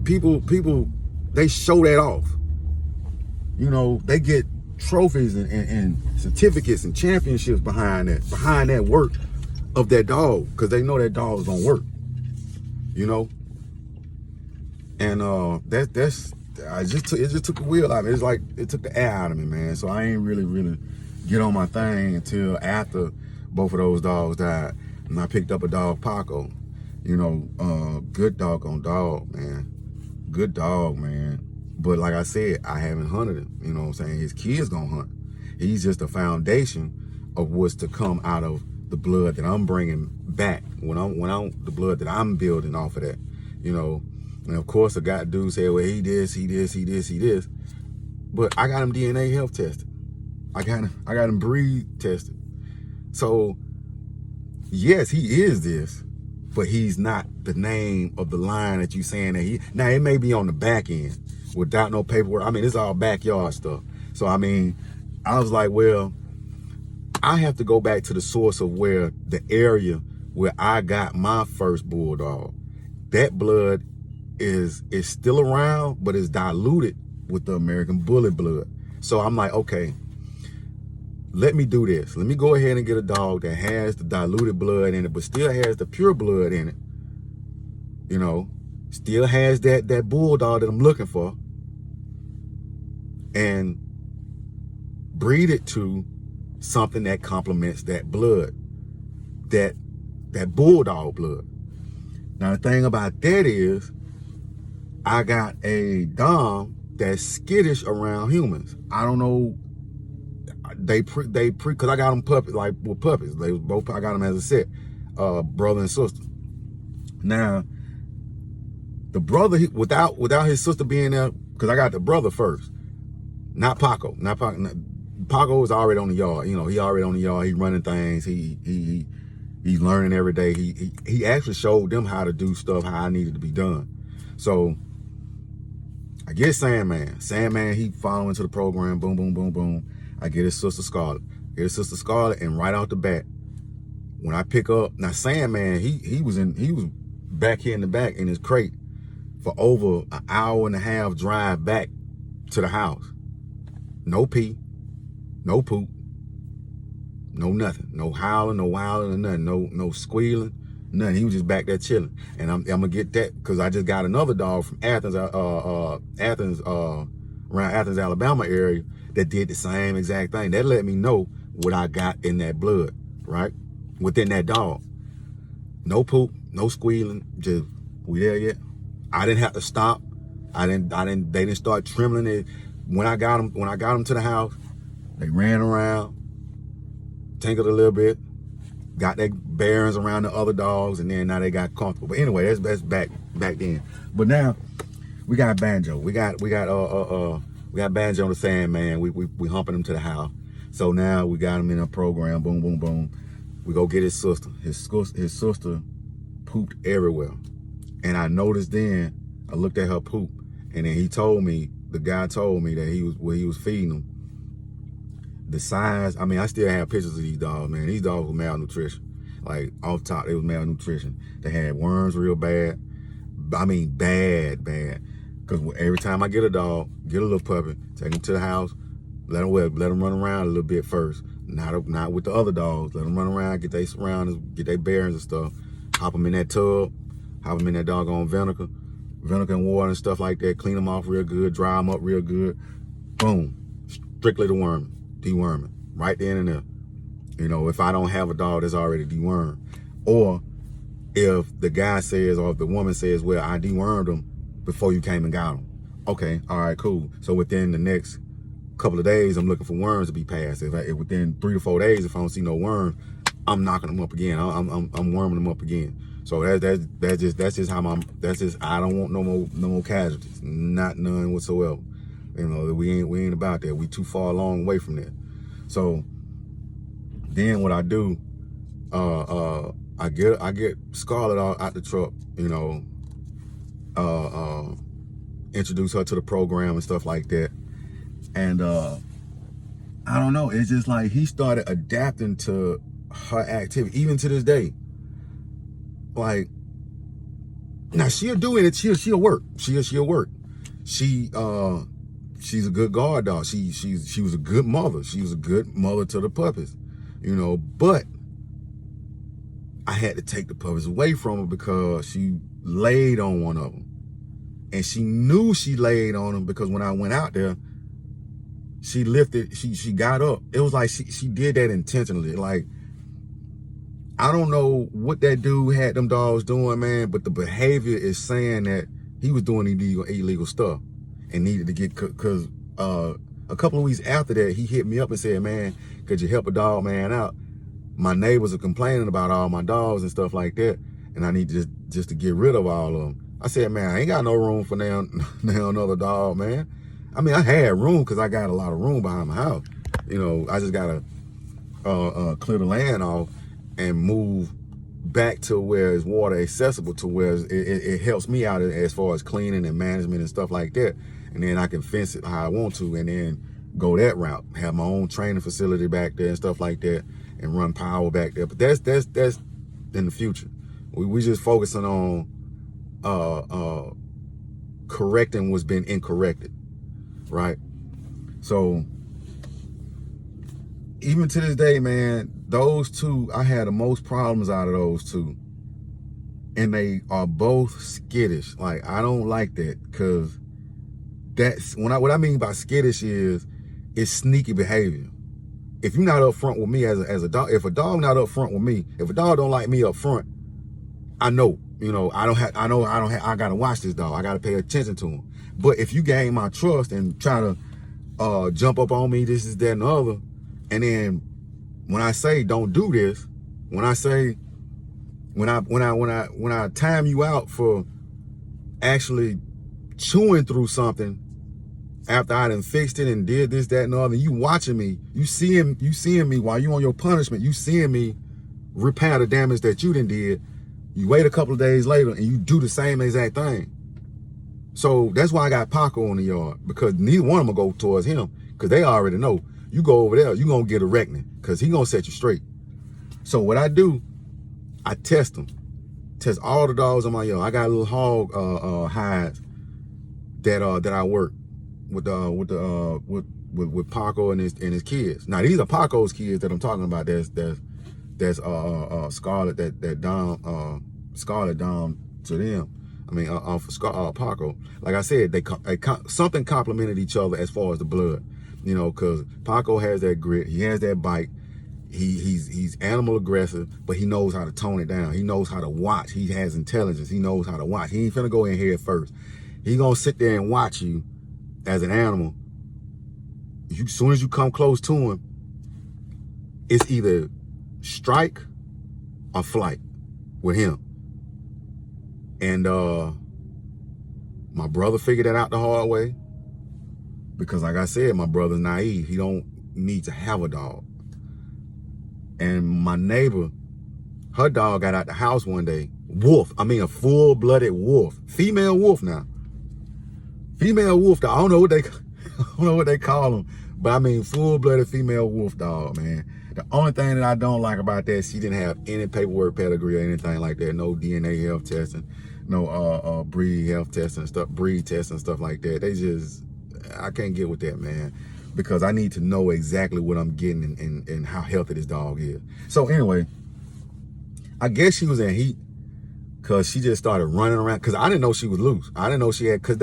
People they show that off. You know, they get trophies and certificates and championships behind that work of that dog, because they know that dog is gonna work, you know. And it just took the wheel out of me. It's like it took the air out of me, man. So I ain't really get on my thing until after both of those dogs died, and I picked up a dog, Paco. You know, good doggone dog, man. Good dog, man. But like I said, I haven't hunted him. You know what I'm saying? His kids gonna hunt. He's just a foundation of what's to come out of the blood that I'm bringing back. When I'm the blood that I'm building off of that, you know. And of course, a guy dude said, well, he this. But I got him DNA health tested. I got him breed tested. So yes, he is this, but he's not the name of the line that you saying that he. Now it may be on the back end without no paperwork. I mean, it's all backyard stuff. So I mean, I was like, well, I have to go back to the source of where the area where I got my first bulldog. That blood is still around, but it's diluted with the American Bullet blood. So I'm like, okay, let me do this. Let me go ahead and get a dog that has the diluted blood in it, but still has the pure blood in it. You know, still has that bulldog that I'm looking for, and breed it to something that complements that blood, that bulldog blood. Now the thing about that is, I got a Dom that's skittish around humans. I don't know. Cause I got them puppies, like with puppies. They was both, I got them as a set, brother and sister. Now, the brother, without his sister being there, cause I got the brother first, not Paco. Paco is already on the yard. You know, he already on the yard. He running things. He's learning every day. He actually showed them how to do stuff, how I needed to be done. So I get Sandman. Sandman, he following to the program. Boom, boom, boom, boom. I get his sister Scarlet. And right out the bat, when I pick up, now Sandman, he was back here in the back in his crate for over an hour and a half drive back to the house. No pee, no poop, no nothing, no howling, no wilding, or nothing, no squealing, nothing. He was just back there chilling. And I'm gonna get that because I just got another dog from Athens, around Athens, Alabama area that did the same exact thing. That let me know what I got in that blood, right? Within that dog. No poop, no squealing, just, we there yet? I didn't have to stop. They didn't start trembling it. When I got them to the house, they ran around, tinkled a little bit, got their bearings around the other dogs, and then now they got comfortable. But anyway, that's back then. But now we got Banjo. We got Banjo the Sandman. We humping him to the house. So now we got him in a program. Boom, boom, boom. We go get his sister. His sister pooped everywhere, and I noticed then. I looked at her poop, and then the guy told me that he was feeding them. The size, I mean, I still have pictures of these dogs, man. These dogs were malnutrition. Like, off top, they was malnutrition. They had worms real bad. I mean, bad. Because every time I get a dog, get a little puppy, take him to the house, let him run around a little bit first. Not with the other dogs. Let them run around, get their surroundings, get their bearings and stuff. Hop them in that tub, hop them in that doggone vinegar, vinegar and water and stuff like that, clean them off real good, dry them up real good. Boom, strictly deworming, right then and there. You know, if I don't have a dog that's already dewormed, or if the guy says, or if the woman says, well, I dewormed them before you came and got them. Okay, all right, cool. So within the next couple of days, I'm looking for worms to be passed. If within 3 to 4 days, if I don't see no worms, I'm knocking them up again. I'm worming them up again. So that's just how I don't want no more casualties, not none whatsoever. You know, we ain't about that. We too far along away from that. So then what I do, I get Scarlett out the truck, you know, introduce her to the program and stuff like that. And I don't know, it's just like he started adapting to her activity, even to this day. Like, now she'll do it, she'll work. She'll work. She's a good guard dog. She was a good mother. She was a good mother to the puppies, you know, but I had to take the puppies away from her because she laid on one of them. And she knew she laid on him because when I went out there, she lifted, she got up. It was like she did that intentionally. Like, I don't know what that dude had them dogs doing, man, but the behavior is saying that he was doing illegal stuff and needed to get, because a couple of weeks after that, he hit me up and said, man, could you help a dog man out? My neighbors are complaining about all my dogs and stuff like that, and I need just to get rid of all of them. I said, man, I ain't got no room for now another dog, man. I mean, I had room because I got a lot of room behind my house. You know, I just gotta clear the land off and move back to where it's water accessible, to where it helps me out as far as cleaning and management and stuff like that. And then I can fence it how I want to, and then go that route. Have my own training facility back there and stuff like that, and run power back there. But that's in the future. We just focusing on correcting what's been incorrected, right? So even to this day, man, those two, I had the most problems out of those two, and they are both skittish. Like, I don't like that, because that's what I mean by skittish is it's sneaky behavior. If you're not up front with me as a dog, if a dog not up front with me, if a dog don't like me up front, I know, you know, I gotta watch this dog. I gotta pay attention to him. But if you gain my trust and try to jump up on me, this is that and the other, and then when I say don't do this, when I time you out for actually chewing through something after I done fixed it and did this, that, and the other, you watching me, you seeing me while you on your punishment, you seeing me repair the damage that you done did. You wait a couple of days later and you do the same exact thing. So that's why I got Paco in the yard, because neither one of them will go towards him, because they already know you go over there, you gonna get a reckoning, because he gonna set you straight. So what I do, I test them, test all the dogs in my yard. I got a little hog hides that I work with Paco and his kids. Now these are Paco's kids that I'm talking about. That's Scarlett that Dom Scarlett Dom to them. I mean, for Paco, like I said, they something complemented each other as far as the blood, you know, because Paco has that grit, he has that bite, he's animal aggressive, but he knows how to tone it down. He knows how to watch. He has intelligence. He knows how to watch. He ain't finna go in head first. He gonna sit there and watch you as an animal. As soon as you come close to him, it's either strike or flight with him. And my brother figured that out the hard way, because like I said, my brother's naive. He don't need to have a dog. And my neighbor, her dog got out the house one day. Wolf, I mean a full-blooded wolf. Female wolf now. Female wolf dog. I don't know what they call them, but I mean full-blooded female wolf dog, man. The only thing that I don't like about that, she didn't have any paperwork, pedigree, or anything like that. No DNA health testing, no breed health testing stuff, breed testing stuff like that. I can't get with that, man, because I need to know exactly what I'm getting and how healthy this dog is. So anyway, I guess she was in heat Cause she just started running around. Cause I didn't know she was loose. I didn't know she had, cause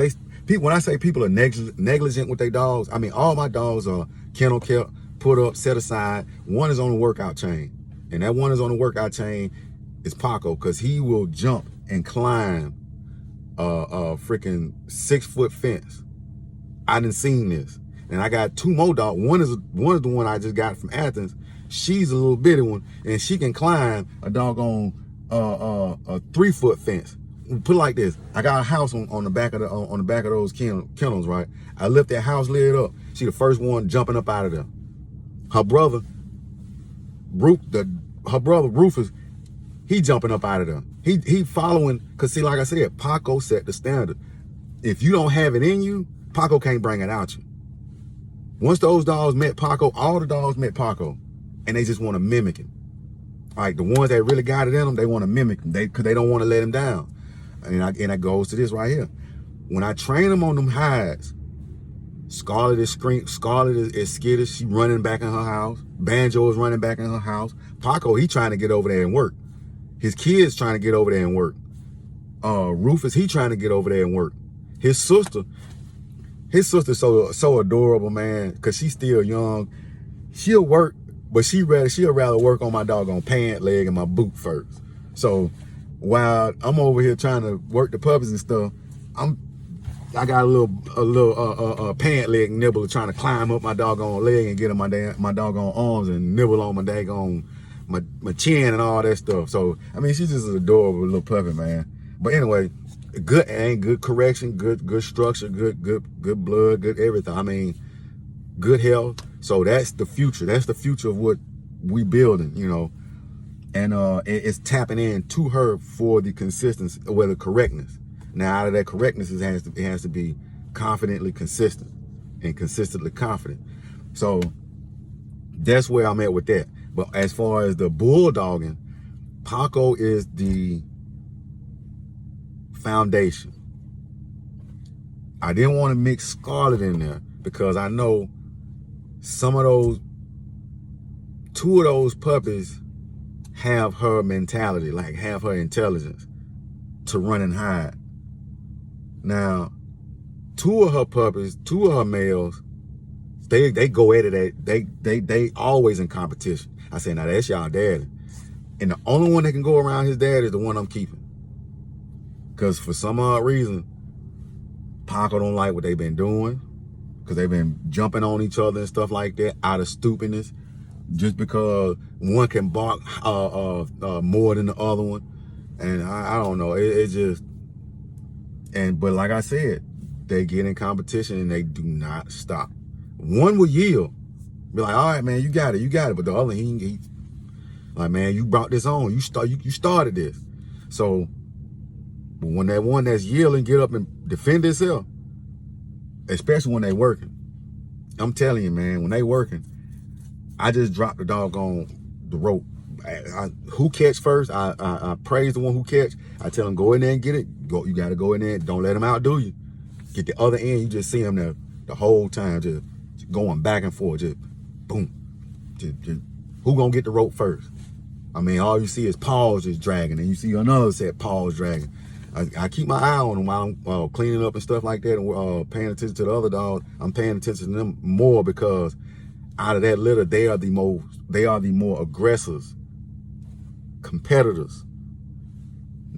people, when I say people are negligent with their dogs, I mean, all my dogs are kennel kept, put up, set aside. One is on the workout chain. And that one is on the workout chain is Paco, cause he will jump and climb a freaking 6-foot fence. I done seen this. And I got 2 more dogs. One is the one I just got from Athens. She's a little bitty one, and she can climb a doggone a 3-foot fence. Put it like this: I got a house on the back of those kennels, right? I lift that house lid up. She the first one jumping up out of there. Her brother, Rufus, he jumping up out of there. He following, cause see, like I said, Paco set the standard. If you don't have it in you, Paco can't bring it out you. Once those dogs met Paco, all the dogs met Paco, and they just want to mimic him. Like the ones that really got it in them, they want to mimic him, because they don't want to let him down. And that goes to this right here. When I train them on them hides, Scarlet is skittish. She running back in her house. Banjo is running back in her house. Paco, he trying to get over there and work. His kids trying to get over there and work. Rufus, he trying to get over there and work. His sister's so adorable, man, because she's still young. She'll work, but she'll rather work on my doggone pant leg and my boot first. So while I'm over here trying to work the puppies and stuff, I got a little pant leg nibbler trying to climb up my doggone leg and get on my doggone arms and nibble on my daggone my chin and all that stuff. So I mean, she's just an adorable little puppy, man. But anyway, good correction, good structure, good blood, good everything. I mean, good health. So that's the future. That's the future of what we building, you know. And it's tapping in to her for the consistency, or the correctness. Now, out of that correctness, it has to be confidently consistent and consistently confident. So that's where I'm at with that. But as far as the bulldogging, Paco is the foundation. I didn't want to mix Scarlet in there because I know two of those puppies have her mentality, like have her intelligence to run and hide. Now, two of her males, they go at it. They always in competition. I say, now that's y'all daddy. And the only one that can go around his dad is the one I'm keeping. Because for some odd reason, Paco don't like what they've been doing. Because they've been jumping on each other and stuff like that out of stupidness. Just because one can bark more than the other one. And I don't know. It just... But like I said, they get in competition and they do not stop. One will yield. Be like, all right, man, you got it. But the other, he like, man, you brought this on. You started this. So when that one that's yielding get up and defend itself, especially when they working, I'm telling you, man, when they working, I just drop the dog on the rope. Who catch first? I praise the one who catch. I tell him, go in there and get it. Go, you got to go in there. Don't let him outdo you. Get the other end. You just see him there the whole time, just going back and forth. Just boom. Just who gonna get the rope first? I mean, all you see is paws just dragging, and you see another set paws dragging. I keep my eye on them while I'm cleaning up and stuff like that, and paying attention to the other dogs. I'm paying attention to them more because out of that litter, they are the more aggressive competitors.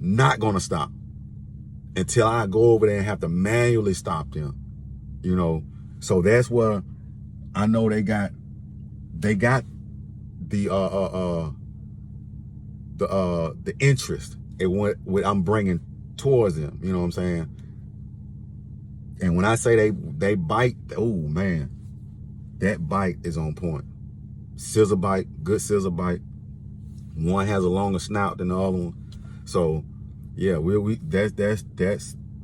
Not gonna stop until I go over there and have to manually stop them, you know. So that's where I know they got the interest in what I'm bringing towards them, you know what I'm saying. And when I say they bite, oh man, that bite is on point. Scissor bite, good scissor bite. One has a longer snout than the other one. So yeah, that's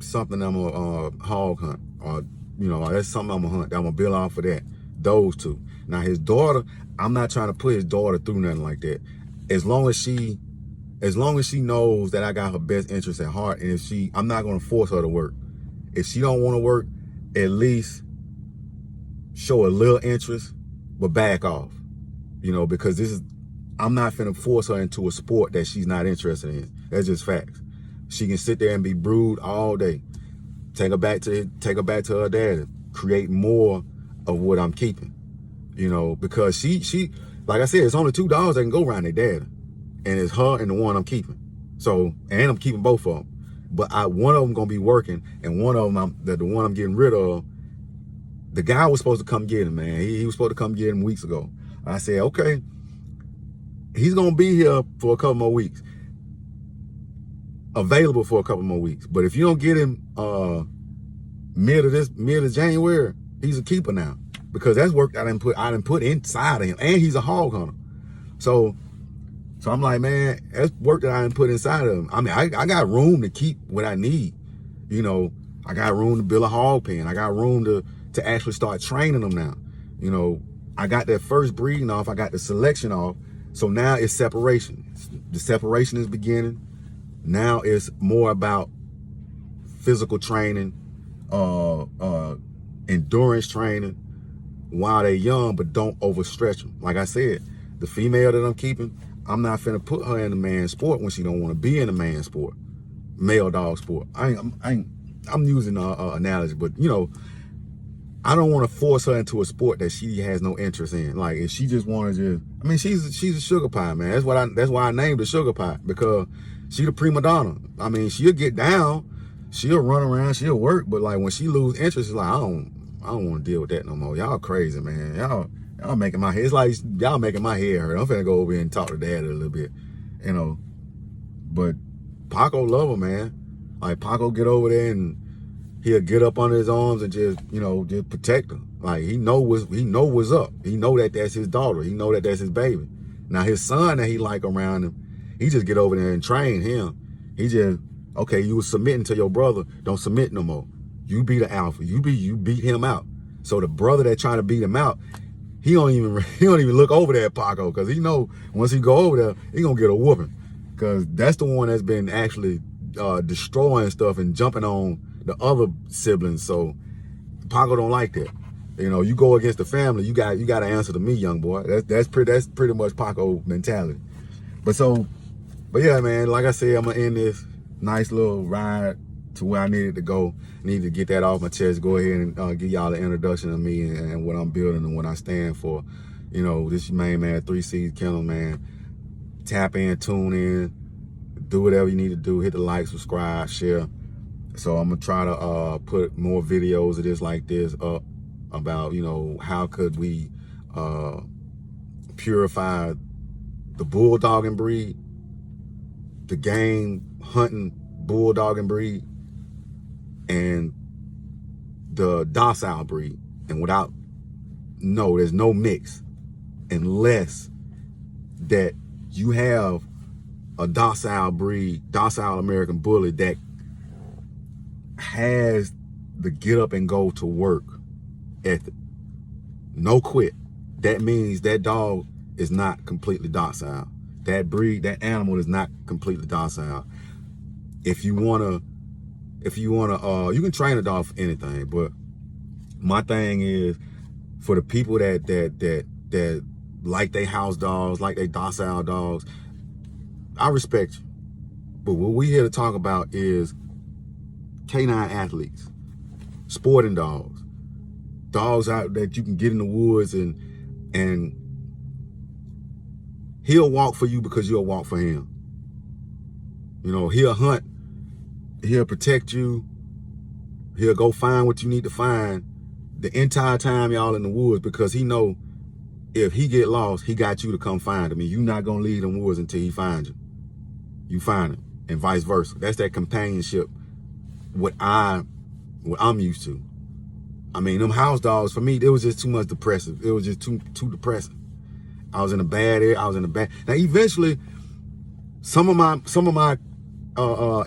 something I'm gonna hog hunt, or you know, that's something I'm gonna hunt. I'm gonna build off for that. Those two. Now his daughter, I'm not trying to put his daughter through nothing like that. As long as she knows that I got her best interest at heart, and I'm not gonna force her to work. If she don't want to work, at least show a little interest, but back off. You know, because I'm not finna force her into a sport that she's not interested in. That's just facts. She can sit there and be brood all day. Take her back to her daddy. Create more of what I'm keeping. You know, because she like I said, it's only 2 dogs that can go around their daddy. And it's her and the one I'm keeping. So, and I'm keeping both of them. But one of them gonna be working, and one of them, the one I'm getting rid of, the guy was supposed to come get him, man. He was supposed to come get him weeks ago. I said, okay, he's gonna be here for a couple more weeks. Available for a couple more weeks. But if you don't get him mid of January, he's a keeper now. Because that's work I didn't put inside of him. And he's a hog hunter. So I'm like, man, that's work that I didn't put inside of him. I mean, I got room to keep what I need. You know, I got room to build a hog pen. I got room to actually start training them now. You know, I got that first breeding off. I got the selection off. So now it's separation. The separation is beginning. Now it's more about physical training, endurance training while they're young, but don't overstretch them. Like I said, the female that I'm keeping, I'm not finna put her in a man sport when she don't want to be in a man sport, male dog sport. I'm using an analogy, but you know, I don't want to force her into a sport that she has no interest in. Like if she just want to I mean, she's a sugar pie, man. That's why I named her Sugar Pie, because she the prima donna. I mean, she'll get down, she'll run around, she'll work, but like when she lose interest, it's like I don't want to deal with that no more. Y'all crazy, man. Y'all making my head. It's like y'all making my head hurt. I'm finna go over here and talk to Dad a little bit, you know. But Paco love her, man. Like Paco get over there and he'll get up under his arms and just, you know, just protect her. Like he know what's up. He know that that's his daughter. He know that that's his baby. Now his son that he like around him, he just get over there and train him. He just, okay, you was submitting to your brother, don't submit no more. You be the alpha. You beat him out. So the brother that trying to beat him out, he don't even look over there at Paco, because he know once he go over there, he gonna get a whooping. Because that's the one that's been actually destroying stuff and jumping on the other siblings. So Paco don't like that. You know, you go against the family, you got to answer to me, young boy. That's pretty much Paco mentality. But yeah, man, like I said, I'm gonna end this nice little ride to where I needed to go. Needed to get that off my chest. Go ahead and give y'all an introduction of me and what I'm building and what I stand for. You know, this is your main man, 3 C's Kennel, man. Tap in, tune in, do whatever you need to do. Hit the like, subscribe, share. So I'm gonna try to put more videos of this like this up about, you know, how could we purify the bulldogging breed, the game hunting bulldogging breed, and the docile breed. And there's no mix unless that you have a docile breed, docile American bully that has the get up and go to work ethic. No quit. That means that dog is not completely docile. That breed, that animal is not completely docile. If you wanna, you can train a dog for anything, but my thing is for the people that like they house dogs, like they docile dogs, I respect you. But what we here to talk about is canine athletes, sporting dogs, dogs out that you can get in the woods and he'll walk for you because you'll walk for him. You know, he'll hunt, he'll protect you, he'll go find what you need to find the entire time y'all in the woods, because he know if he get lost, he got you to come find him. And you not gonna leave them woods until he finds you. You find him, and vice versa. That's that companionship, what I'm used to. I mean, them house dogs, for me, it was just too much depressive. It was just too depressing. I was in a bad area. Now, eventually, some of my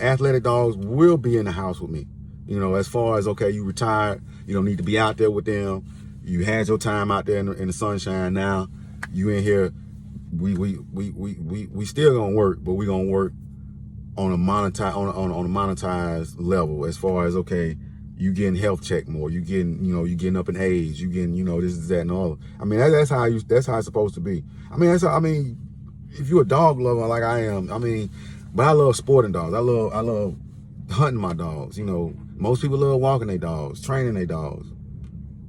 athletic dogs will be in the house with me. You know, as far as, okay, you retired, you don't need to be out there with them. You had your time out there in the sunshine. Now you in here. We still gonna work, but we gonna work on a monetized level. As far as, okay, you getting health check more. You getting up in age. You getting, this is that and all. I mean, that's how it's supposed to be. I mean, if you're a dog lover like I am, I mean, But I love sporting dogs. I love hunting my dogs. You know, most people love walking their dogs, training their dogs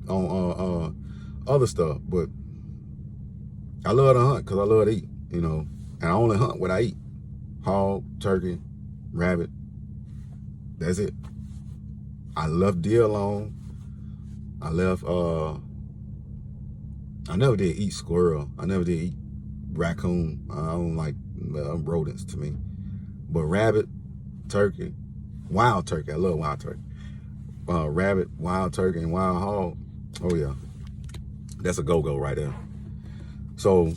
on other stuff. But I love to hunt because I love to eat, you know. And I only hunt what I eat. Hog, turkey, rabbit. That's it. I left deer alone. I never did eat squirrel. I never did eat raccoon. I don't like rodents to me. But rabbit, turkey, wild turkey. I love wild turkey. Rabbit, wild turkey, and wild hog. Oh yeah, that's a go-go right there. So,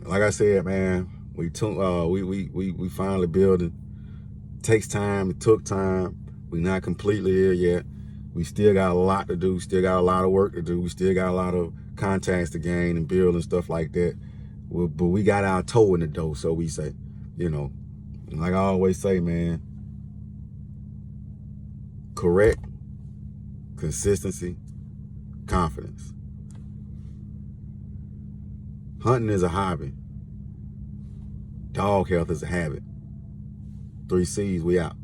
like I said, man, we finally built it. Takes time. It took time. We're not completely here yet. We still got a lot to do. Still got a lot of work to do. We still got a lot of contacts to gain and build and stuff like that. But we got our toe in the door, so we say, you know. And like I always say, man, correct, consistency, confidence. Hunting is a hobby. Dog health is a habit. 3 C's, we out.